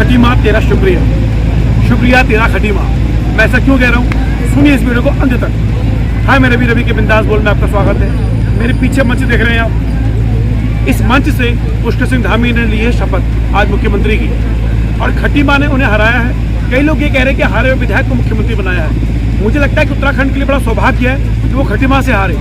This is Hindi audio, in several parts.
खटी माँ तेरा शुक्रिया, शुक्रिया तेरा खटी माँ। मैं ऐसा क्यों कह रहा हूँ, सुनिए इस वीडियो को अंत तक। हाय, मैं रवि के बिंदास बोल में आपका स्वागत है। मेरे पीछे मंच देख रहे हैं आप। इस मंच से पुष्कर सिंह धामी ने ली है शपथ आज मुख्यमंत्री की, और खटी माँ ने उन्हें हराया है। कई लोग ये कह रहे हैं कि हारे हुए विधायक को मुख्यमंत्री बनाया है। मुझे लगता है कि उत्तराखंड के लिए बड़ा सौभाग्य है कि वो खटी माँ से हारे।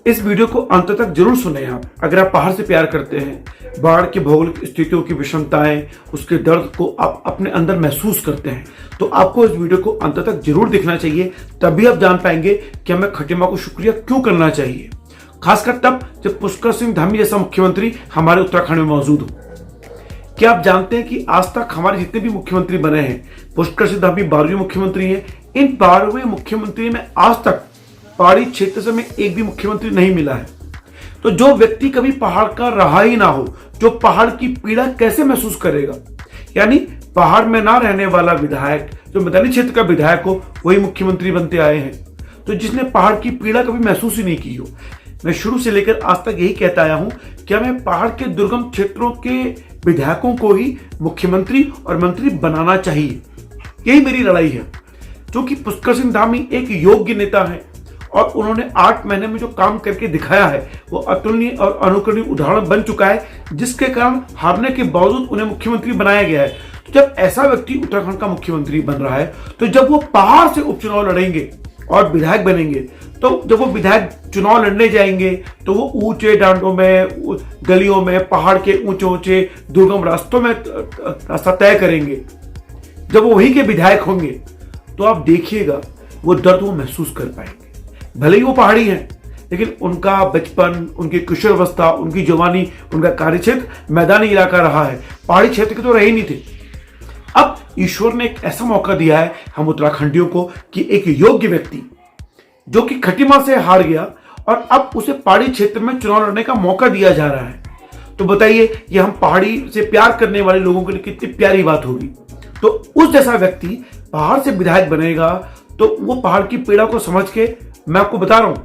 इस वीडियो को अंत तक जरूर सुने आप। अगर आप पहाड़ से प्यार करते हैं, बाढ़ की भौगोलिक स्थितियों की विषमताएं, उसके दर्द को आप अपने अंदर महसूस करते हैं, तो आपको इस वीडियो को अंत तक जरूर देखना चाहिए। तभी आप जान पाएंगे कि हमें खटी माँ को शुक्रिया क्यों करना चाहिए, खासकर तब जब पुष्कर सिंह धामी जैसा मुख्यमंत्री हमारे उत्तराखंड में मौजूद हो। क्या आप जानते हैं कि आज तक हमारे जितने भी मुख्यमंत्री बने हैं, पुष्कर सिंह धामी 12वें मुख्यमंत्री हैं। इन 12वें मुख्यमंत्री में आज तक पहाड़ी क्षेत्र से में एक भी मुख्यमंत्री नहीं मिला है। तो जो व्यक्ति कभी पहाड़ का रहा ही ना हो, जो पहाड़ की पीड़ा कैसे महसूस करेगा। यानी पहाड़ में ना रहने वाला विधायक, जो मैदानी क्षेत्र का विधायक हो, वही मुख्यमंत्री बनते आए हैं। तो जिसने पहाड़ की पीड़ा कभी महसूस ही नहीं की हो। मैं शुरू से लेकर आज तक यही कहता आया हूं कि हमें पहाड़ के दुर्गम क्षेत्रों के विधायकों को ही मुख्यमंत्री और मंत्री बनाना चाहिए। यही मेरी लड़ाई है। क्योंकि पुष्कर सिंह धामी एक योग्य नेता है और उन्होंने 8 महीने में जो काम करके दिखाया है वो अतुलनीय और अनुकरणीय उदाहरण बन चुका है, जिसके कारण हारने के बावजूद उन्हें मुख्यमंत्री बनाया गया है। तो जब ऐसा व्यक्ति उत्तराखंड का मुख्यमंत्री बन रहा है, तो जब वो पहाड़ से उपचुनाव लड़ेंगे और विधायक बनेंगे, तो जब वो विधायक चुनाव लड़ने जाएंगे तो वो ऊंचे डांडों में, गलियों में, पहाड़ के ऊंचे ऊंचे दुर्गम रास्तों में रास्ता तय करेंगे। जब वो वहीं के विधायक होंगे तो आप देखिएगा वो दर्द वो महसूस कर पाएंगे। भले ही वो पहाड़ी हैं, लेकिन उनका बचपन, उनकी किशोरावस्था, उनकी जवानी, उनका कार्यक्षेत्र मैदानी इलाका रहा है, पहाड़ी क्षेत्र के तो रहे ही नहीं थे। अब ईश्वर ने एक ऐसा मौका दिया है हम उत्तराखंडियों को कि एक योग्य व्यक्ति जो कि खटी माँ से हार गया और अब उसे पहाड़ी क्षेत्र में चुनाव लड़ने का मौका दिया जा रहा है। तो बताइए, ये हम पहाड़ी से प्यार करने वाले लोगों के लिए कितनी प्यारी बात होगी। तो उस जैसा व्यक्ति पहाड़ से विधायक बनेगा तो वो पहाड़ की पीड़ा को समझ के, मैं आपको बता रहा हूं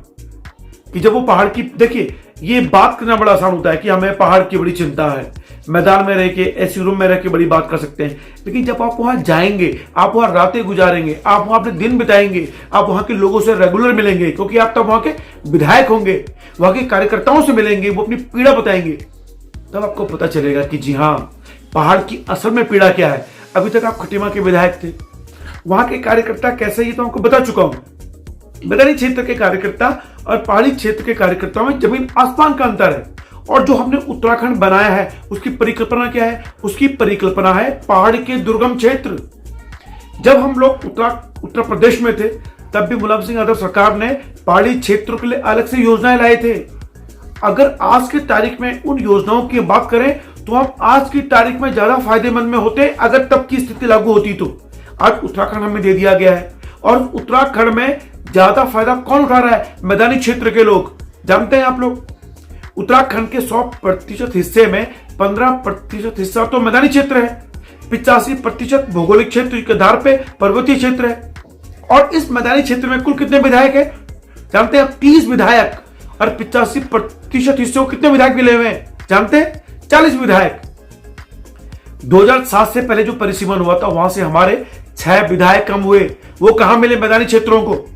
कि जब वो पहाड़ की, देखिए ये बात करना बड़ा आसान होता है कि हमें पहाड़ की बड़ी चिंता है, मैदान में रह के, एसी रूम में रह के बड़ी बात कर सकते हैं, लेकिन जब आप वहां जाएंगे, आप वहां रातें गुजारेंगे, आप वहां अपने दिन बिताएंगे, आप वहां के लोगों से रेगुलर मिलेंगे, क्योंकि आप तब वहां के विधायक होंगे, वहां के कार्यकर्ताओं से मिलेंगे, वो अपनी पीड़ा बताएंगे, तब आपको पता चलेगा कि जी हाँ, पहाड़ की असल में पीड़ा क्या है। अभी तक आप खटी माँ के विधायक थे, वहां के कार्यकर्ता कैसे, ये तो आपको बता चुका हूं। मैदानी क्षेत्र के कार्यकर्ता और पहाड़ी क्षेत्र के कार्यकर्ताओं में जमीन आसमान का अंतर है। और जो हमने उत्तराखंड बनाया है उसकी परिकल्पना क्या है? उसकी परिकल्पना है पहाड़ के दुर्गम क्षेत्र। जब हम लोग उत्तर प्रदेश में थे, तब भी मुलायम सिंह यादव सरकार ने पहाड़ी क्षेत्रों के लिए अलग से योजनाएं लाए थे। अगर आज की तारीख में उन योजनाओं की बात करें तो हम आज की तारीख में ज्यादा फायदेमंद में होते, अगर तब की स्थिति लागू होती तो। आज उत्तराखंड हमें दे दिया गया है और उत्तराखंड में ज्यादा फायदा कौन उठा रहा है? मैदानी क्षेत्र के लोग। जानते हैं आप लोग, उत्तराखंड के 100% हिस्से में 15% हिस्सा तो मैदानी क्षेत्र है, 85% भौगोलिक क्षेत्र के आधार पे पर्वतीय क्षेत्र है। और इस मैदानी क्षेत्र में कुल कितने विधायक है? जानते हैं? 30 विधायक। और 85% हिस्सों को कितने विधायक मिले हुए हैं? जानते हैं? 40 विधायक। 2007 से पहले जो परिसीमन हुआ था, वहां से हमारे 6 विधायक कम हुए। वो कहां मिले? मैदानी क्षेत्रों को।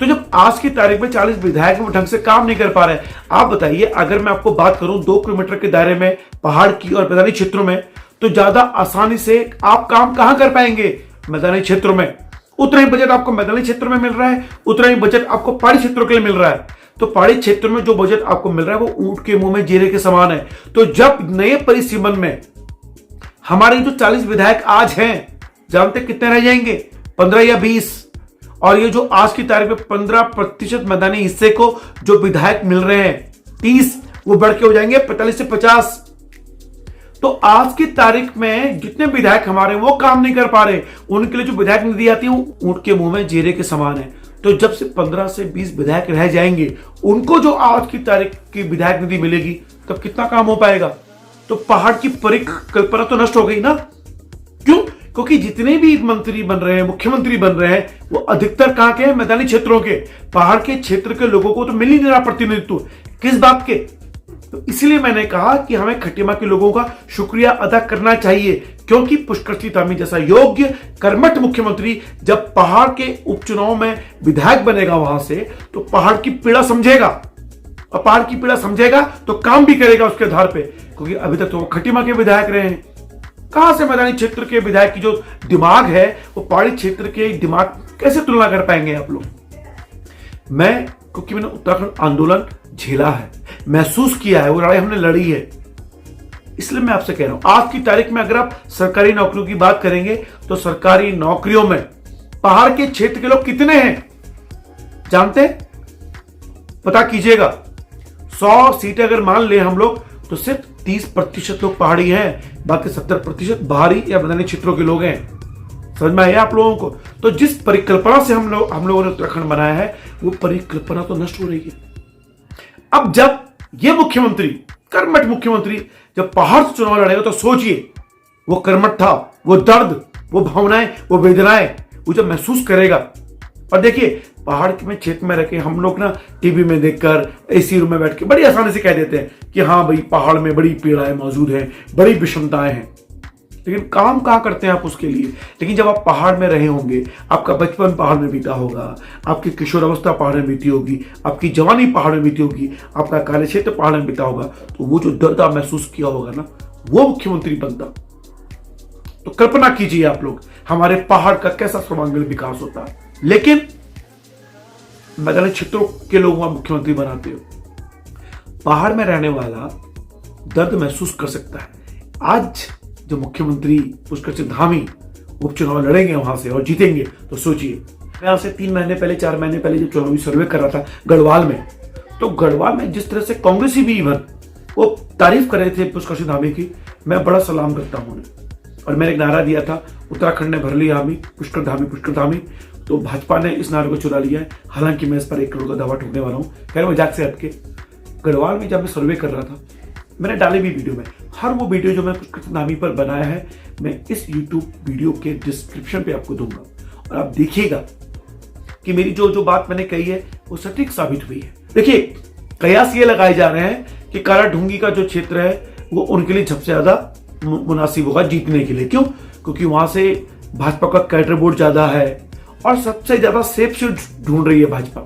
तो जब आज की तारीख में 40 विधायक वो ढंग से काम नहीं कर पा रहे, आप बताइए, अगर मैं आपको बात करूं 2 किलोमीटर के दायरे में पहाड़ की और मैदानी क्षेत्रों में, तो ज्यादा आसानी से आप काम कहां कर पाएंगे? मैदानी क्षेत्रों में। उतना ही बजट आपको मैदानी क्षेत्र में मिल रहा है, उतना ही बजट आपको पहाड़ी क्षेत्रों के लिए मिल रहा है। तो पहाड़ी क्षेत्र में जो बजट आपको मिल रहा है वो ऊंट के मुंह में जीरे के समान है। तो जब नए परिसीमन में हमारे जो 40 विधायक आज हैं, जानते कितने रह जाएंगे? 15 या 20। और ये जो आज की तारीख में 15% मैदानी हिस्से को जो विधायक मिल रहे हैं 30, वो बढ़ के हो जाएंगे 45 से 50। तो आज की तारीख में जितने विधायक हमारे वो काम नहीं कर पा रहे, उनके लिए जो विधायक निधि आती है वो ऊंट के मुंह में जीरे के समान है। तो जब से 15 से 20 विधायक रह जाएंगे, उनको जो आज की तारीख की विधायक निधि मिलेगी, तब कितना काम हो पाएगा? तो पहाड़ की परिकल्पना तो नष्ट हो गई ना। क्यों? क्योंकि जितने भी मंत्री बन रहे हैं, मुख्यमंत्री बन रहे हैं, वो अधिकतर कहां के हैं? मैदानी क्षेत्रों के। पहाड़ के क्षेत्र के लोगों को तो मिल ही नहीं रहा प्रतिनिधित्व। किस बात के? तो इसलिए मैंने कहा कि हमें खटीमा के लोगों का शुक्रिया अदा करना चाहिए, क्योंकि पुष्कर सिंह धामी जैसा योग्य कर्मठ मुख्यमंत्री जब पहाड़ के उपचुनाव में विधायक बनेगा वहां से, तो पहाड़ की पीड़ा समझेगा, और पहाड़ की पीड़ा समझेगा तो काम भी करेगा उसके आधार पे। क्योंकि अभी तक तो वो खटीमा के विधायक रहे हैं, कहां से मैदानी क्षेत्र के विधायक की जो दिमाग है वो पहाड़ी क्षेत्र के दिमाग कैसे तुलना कर पाएंगे आप लोग। क्योंकि मैंने उत्तराखंड आंदोलन झेला है, महसूस किया है, वो लड़ाई हमने लड़ी है, इसलिए मैं आपसे कह रहा हूं आज की तारीख में अगर आप सरकारी नौकरियों की बात करेंगे तो सरकारी नौकरियों में पहाड़ के क्षेत्र के लोग कितने हैं जानते हैं? पता कीजिएगा। 100 सीटें अगर मान ले हम लोग तो सिर्फ 30% लोग पहाड़ी हैं, बाकी 70% बाहरी या मैदानी क्षेत्रों के लोग हैं। समझ में आया आप लोगों को? तो जिस परिकल्पना से हम लोगों ने उत्तराखंड बनाया है वो परिकल्पना तो नष्ट हो रही है। अब जब ये मुख्यमंत्री, कर्मठ मुख्यमंत्री, जब पहाड़ से चुनाव लड़ेगा तो सोचिए वो कर्मठ था, वो दर्द, वो भावनाएं, वो वेदनाएं वो जब महसूस करेगा। और देखिए पहाड़ में क्षेत्र में रह के हम लोग ना टीवी में देखकर एसी रूम में बैठ के बड़ी आसानी से कह देते हैं कि हाँ भाई पहाड़ में बड़ी पीड़ाएं मौजूद हैं, बड़ी विषमताएं हैं, लेकिन काम कहाँ करते हैं आप उसके लिए। लेकिन जब आप पहाड़ में रहे होंगे, आपका बचपन पहाड़ में बीता होगा, आपकी किशोरावस्था पहाड़ में बीती होगी, आपकी जवानी पहाड़ में बीती होगी, आपका कार्य क्षेत्र पहाड़ में बीता होगा, तो वो जो दर्द आप महसूस किया होगा ना, वो मुख्यमंत्री बनता। तो कल्पना कीजिए आप लोग हमारे पहाड़ का कैसा सर्वांगीण विकास होता है। लेकिन मैदानी क्षेत्रों के लोगों का मुख्यमंत्री बनाते हो, पहाड़ में रहने वाला दर्द महसूस कर सकता है। आज जो मुख्यमंत्री पुष्कर सिंह धामी उपचुनाव लड़ेंगे वहां से और जीतेंगे, तो सोचिए मैं आज से 3 महीने पहले 4 महीने पहले जब चुनावी सर्वे कर रहा था गढ़वाल में, तो गढ़वाल में जिस तरह से कांग्रेसी भी इवन वो तारीफ कर रहे थे पुष्कर सिंह धामी की, मैं बड़ा सलाम करता हूं उन्हें। और मैंने एक नारा दिया था, उत्तराखंड ने भर लिया हामी, पुष्कर धामी पुष्कर धामी। तो भाजपा ने इस नारे को चुरा लिया है। हालांकि मैं इस पर 1 करोड़ का दावा ठोकने वाला हूं, खैर मजाक से हटके। गढ़वाल में जब मैं सर्वे कर रहा था, मैंने डाली भी वीडियो में, हर वो वीडियो जो मैं पुष्कर सिंह धामी पर बनाया है मैं इस यूट्यूब वीडियो के डिस्क्रिप्शन पे आपको दूंगा, और आप देखिएगा कि मेरी जो बात मैंने कही है वो सटीक साबित हुई है। देखिए कयास ये लगाए जा रहे हैं कि काला ढूंगी का जो क्षेत्र है वो उनके लिए सबसे ज्यादा मुनासिब होगा जीतने के लिए। क्यों? क्योंकि वहां से भाजपा का कैडर वोट ज्यादा है और सबसे ज्यादा सेफ सीट ढूंढ रही है भाजपा।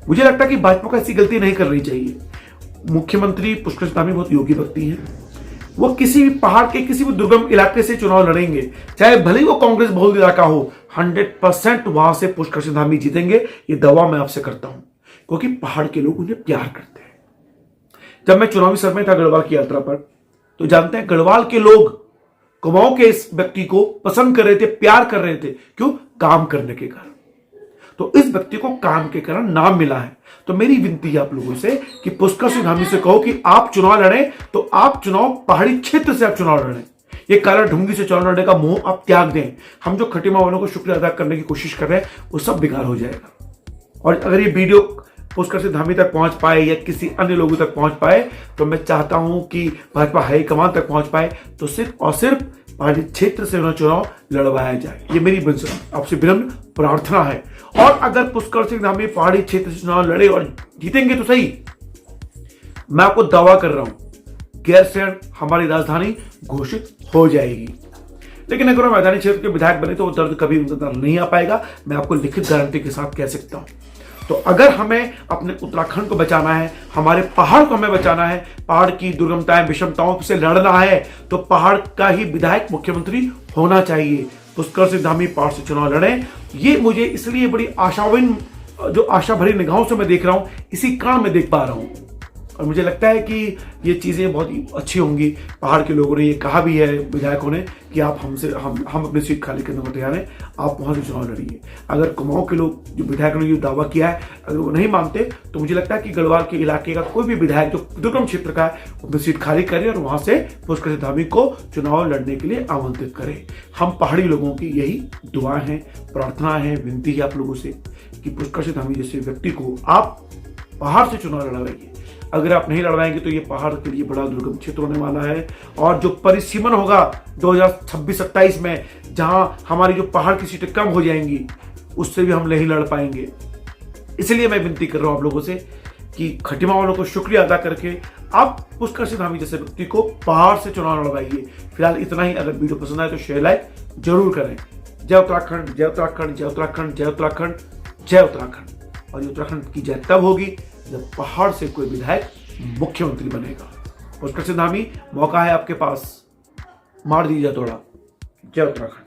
मुझे लगता है कि भाजपा को ऐसी गलती नहीं करनी चाहिए। मुख्यमंत्री पुष्कर सिंह धामी बहुत योग्य व्यक्ति हैं, वो किसी भी पहाड़ के किसी भी दुर्गम इलाके से चुनाव लड़ेंगे, चाहे भले ही वो कांग्रेस बहुल इलाका हो, 100% वहां से पुष्कर सिंह धामी जीतेंगे, ये दावा मैं आपसे करता हूं, क्योंकि पहाड़ के लोग उन्हें प्यार करते हैं। जब मैं चुनावी सर में था गढ़वाल की यात्रा पर, तो जानते हैं गढ़वाल के लोग कुमाऊं के इस व्यक्ति को पसंद कर रहे थे, प्यार कर रहे थे। क्यों? काम करने के कारण। तो इस व्यक्ति को काम के कारण नाम मिला है। तो मेरी विनती है आप लोगों से कि पुष्कर सिंह धामी से कहो कि आप चुनाव लड़ें तो आप चुनाव पहाड़ी क्षेत्र से आप चुनाव लड़ें, ये काला ढूंगी से चुनाव लड़ने का मोह आप त्याग दें। हम जो खटीमा वालों को शुक्रिया अदा करने की कोशिश कर रहे हैं वो सब बेकार हो जाएगा। और अगर ये वीडियो पुष्कर सिंह धामी तक पहुंच पाए या किसी अन्य लोगों तक पहुंच पाए, तो मैं चाहता हूं कि भाजपा हाईकमान तक पहुंच पाए, तो सिर्फ और सिर्फ पहाड़ी क्षेत्र से उन्हें चुनाव लड़वाया जाए। ये मेरी आपसे विनम्र प्रार्थना है। और अगर पुष्कर सिंह धामी पहाड़ी क्षेत्र से चुनाव लड़े और जीतेंगे तो सही, मैं आपको दावा कर रहा हूं गैरसैंण हमारी राजधानी घोषित हो जाएगी। लेकिन अगर वो मैदानी क्षेत्र के विधायक बने तो वो दर्द कभी उनके अंदर नहीं आ पाएगा, मैं आपको लिखित गारंटी के साथ कह सकता हूं। तो अगर हमें अपने उत्तराखंड को बचाना है, हमारे पहाड़ को हमें बचाना है, पहाड़ की दुर्गमताएं विषमताओं से लड़ना है, तो पहाड़ का ही विधायक मुख्यमंत्री होना चाहिए। पुष्कर सिंह धामी पहाड़ से चुनाव लड़ें, ये मुझे इसलिए बड़ी आशावान, जो आशा भरी निगाहों से मैं देख रहा हूं, इसी कारण मैं देख पा रहा हूं। और मुझे लगता है कि ये चीज़ें बहुत ही अच्छी होंगी। पहाड़ के लोगों ने ये कहा भी है विधायकों ने कि आप हमसे हम अपनी सीट खाली करने को तैयार हैं, आप वहाँ से चुनाव लड़िए। अगर कुमाऊं के लोग जो विधायकों ने ये दावा किया है अगर वो नहीं मानते, तो मुझे लगता है कि गढ़वाल के इलाके का कोई भी विधायक जो दुर्गम क्षेत्र का है अपनी सीट खाली करे और वहाँ से पुष्कर सिंह धामी को चुनाव लड़ने के लिए आमंत्रित करें। हम पहाड़ी लोगों की यही दुआ है, प्रार्थना है, विनती है आप लोगों से कि पुष्कर सिंह धामी जैसे व्यक्ति को आप पहाड़ से चुनाव लड़वाइए। अगर आप नहीं लड़वाएंगे तो ये पहाड़ के लिए बड़ा दुर्गम क्षेत्र होने वाला है। और जो परिसीमन होगा 2026-27 में, जहां हमारी जो पहाड़ की सीटें कम हो जाएंगी, उससे भी हम नहीं लड़ पाएंगे। इसलिए मैं विनती कर रहा हूं आप लोगों से कि खटीमा वालों को शुक्रिया अदा करके आप पुष्कर सिंह धामी जैसे व्यक्ति को पहाड़ से चुनाव लड़वाइए। फिलहाल इतना ही। अगर वीडियो पसंद आए तो शेयर लाइक जरूर करें। जय उत्तराखंड, जय उत्तराखंड, जय उत्तराखंड, जय उत्तराखंड, जय उत्तराखंड। और ये उत्तराखंड की जय तब होगी जब पहाड़ से कोई विधायक मुख्यमंत्री बनेगा। पुष्कर सिंह धामी, मौका है आपके पास, मार दीजिए तोड़ा। जय उत्तराखंड।